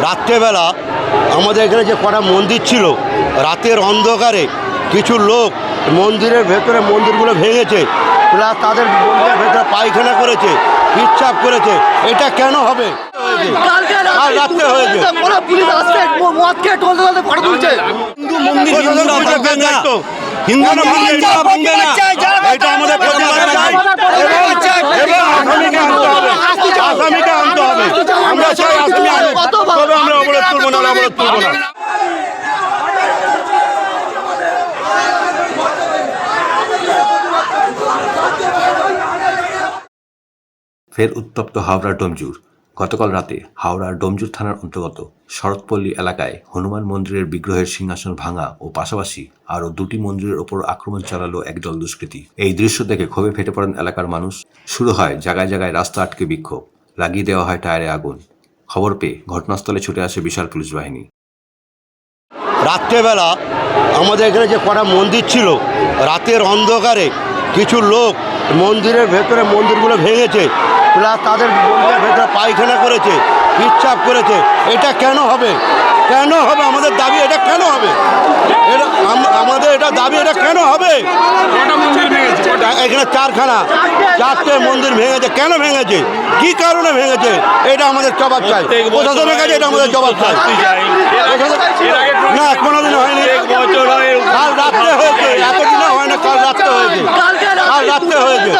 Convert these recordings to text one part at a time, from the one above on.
রাত্রেবেলা আমাদের এখানে যে কটা মন্দির ছিল, রাতের অন্ধকারে কিছু লোক মন্দিরের ভেতরে মন্দিরগুলো ভেঙেছে, প্লাস তাদের মন্দিরের ভেতরে পায়খানা করেছে, পিচ্ছাপ করেছে। এটা কেন হবে? কাল রাত্রে হয়েছে। হিন্দু মন্দির হিন্দু মন্দির ভাঙবে না, এটা আমাদের প্রতিবাদ চাই এবং আসামিকে আনতে হবে, আসামিকে আনতে হবে। আমরা চাই আসামি আনতে, তবে আমরা অবরোধ করবো না, অবরোধ করবো না। ফের উত্তপ্ত হাওড়ার ডোমজুর। গতকাল রাতে হাওড়ার ডোমজুর থানার অন্তর্গত শরৎপল্লী এলাকায় হনুমান মন্দিরের বিগ্রহের সিংহাসন ভাঙা ও পাশাপাশি আরও দুটি মন্দিরের ওপর আক্রমণ চালালো একদল দুষ্কৃতী। এই দৃশ্য দেখে ক্ষোভে ফেটে পড়েন এলাকার মানুষ। শুরু হয় জায়গায় জায়গায় রাস্তা আটকে বিক্ষোভ, লাগিয়ে দেওয়া হয় টায়ারে আগুন। খবর পেয়ে ঘটনাস্থলে ছুটে আসে বিশাল পুলিশ বাহিনী। রাত্রেবেলা আমাদের এখানে যে কটা মন্দির ছিল, রাতের অন্ধকারে কিছু লোক মন্দিরের ভেতরে মন্দিরগুলো ভেঙেছে, প্লাস তাদের মন্দিরের ভেতরে পায়খানা করেছে, পিচ্ছাপ করেছে। এটা কেন হবে? কেন হবে? আমাদের দাবি এটা কেন হবে? এটা আমাদের এটা দাবি, এটা কেন হবে? এখানে চারটে মন্দির ভেঙেছে। কেন ভেঙেছে? কি কারণে ভেঙেছে? এটা আমাদের জবাব চাই প্রশাসনের কাছে, এটা আমাদের জবাব চাই। না, কোনোদিন হয়নি। কাল রাত্রে হয়েছে, এতদিনও হয় না, কাল রাত্রে হয়েছে। কাল রাত্রে হয়েছে।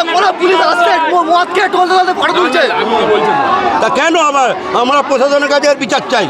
তা কেন আমরা প্রশাসনের কাছে বিচার চাই।